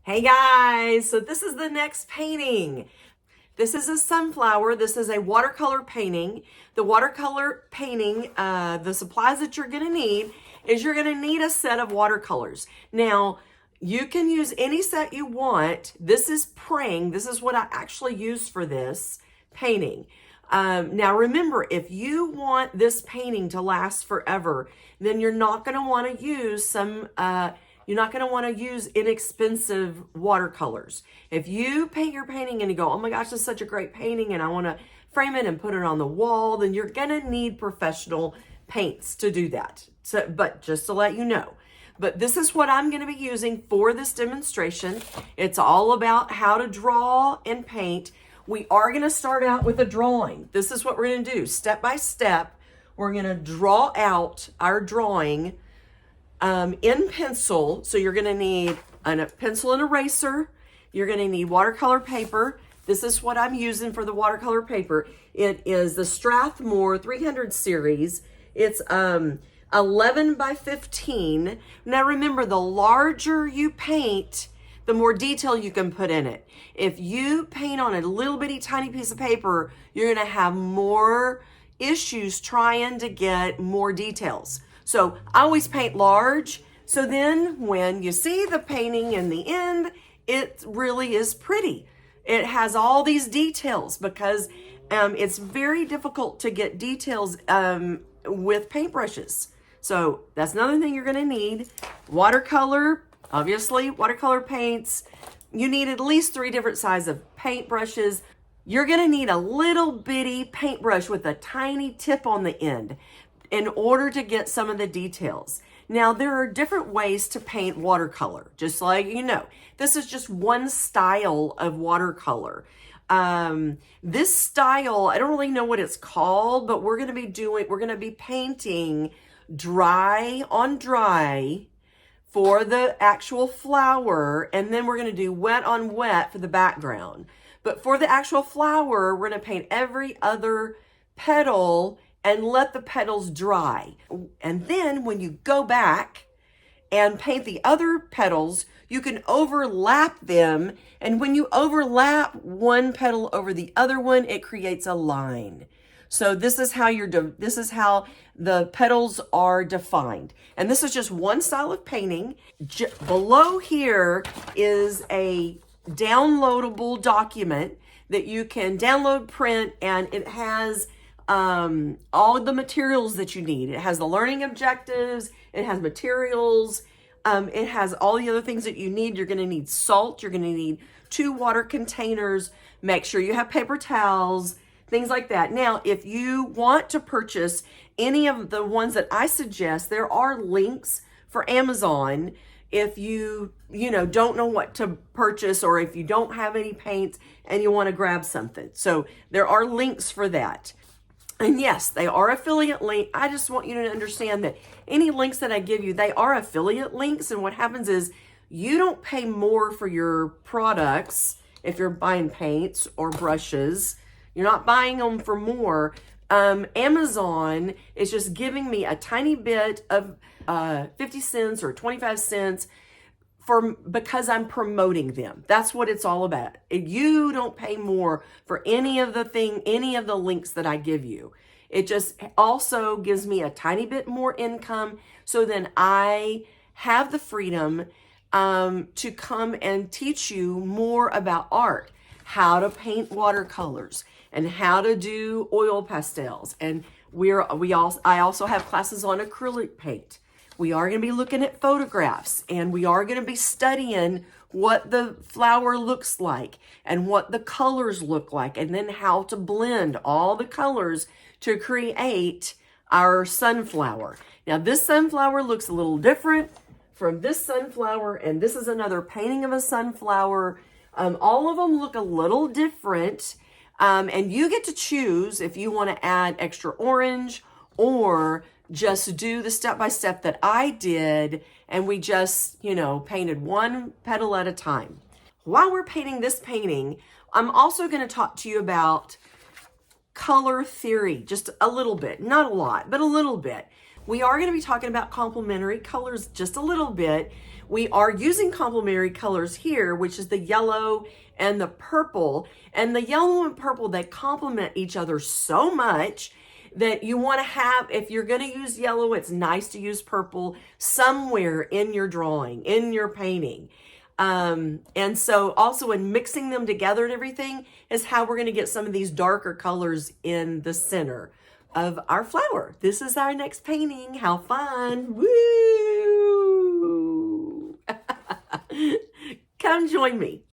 Hey guys, so this is the next painting. This is a sunflower. This is a watercolor painting. The watercolor painting, the supplies that you're gonna need is you're gonna need a set of watercolors. Now, you can use any set you want. This is praying. This is what I actually used for this painting. Now remember, if you want this painting to last forever, then you're not gonna wanna use you're not going to want to use inexpensive watercolors. If you paint your painting and you go, oh my gosh, this is such a great painting and I want to frame it and put it on the wall, then you're going to need professional paints to do that. So, but just to let you know. But this is what I'm going to be using for this demonstration. It's all about how to draw and paint. We are going to start out with a drawing. This is what we're going to do. Step by step, we're going to draw out our drawing in pencil. So you're going to need a pencil and eraser. You're going to need watercolor paper. This is what I'm using for the watercolor paper. It is the Strathmore 300 series. It's 11 by 15. Now remember, the larger you paint, the more detail you can put in it. If you paint on a little bitty tiny piece of paper, you're going to have more issues trying to get more details. So I always paint large. So then when you see the painting in the end, it really is pretty. It has all these details because it's very difficult to get details with paintbrushes. So that's another thing you're gonna need. Watercolor, obviously, watercolor paints. You need at least 3 different sizes of paintbrushes. You're gonna need a little bitty paintbrush with a tiny tip on the end in order to get some of the details. Now, there are different ways to paint watercolor, just like you know. This is just one style of watercolor. This style, I don't really know what it's called, but we're gonna be painting dry on dry for the actual flower, and then we're gonna do wet on wet for the background. But for the actual flower, we're gonna paint every other petal and let the petals dry. And then when you go back and paint the other petals, you can overlap them. And when you overlap one petal over the other one, it creates a line. So this is how the petals are defined. And this is just one style of painting. Below here is a downloadable document that you can download, print, and it has all of the materials that you need. It has the learning objectives, it has materials, it has all the other things that you need. You're going to need salt, you're going to need 2 water containers, make sure you have paper towels, things like that. Now, if you want to purchase any of the ones that I suggest, there are links for Amazon. If you don't know what to purchase, or if you don't have any paints and you want to grab something. So there are links for that. And yes, they are affiliate links. I just want you to understand that any links that I give you, they are affiliate links. And what happens is you don't pay more for your products if you're buying paints or brushes. You're not buying them for more. Amazon is just giving me a tiny bit of 50 cents or 25 cents because I'm promoting them. That's what it's all about. You don't pay more for any of the links that I give you. It just also gives me a tiny bit more income, so then I have the freedom to come and teach you more about art, how to paint watercolors and how to do oil pastels. And I also have classes on acrylic paint. We are going to be looking at photographs, and we are going to be studying what the flower looks like and what the colors look like, and then how to blend all the colors to create our sunflower. Now, this sunflower looks a little different from this sunflower, and this is another painting of a sunflower. All of them look a little different, and you get to choose if you want to add extra orange or just do the step-by-step that I did, and we just, painted one petal at a time. While we're painting this painting, I'm also going to talk to you about color theory, just a little bit, not a lot, but a little bit. We are going to be talking about complementary colors just a little bit. We are using complementary colors here, which is the yellow and the purple. And the yellow and purple, they complement each other so much that you want to have, if you're going to use yellow, it's nice to use purple somewhere in your drawing, in your painting. And so also in mixing them together and everything is how we're going to get some of these darker colors in the center of our flower. This is our next painting. How fun. Woo! Come join me.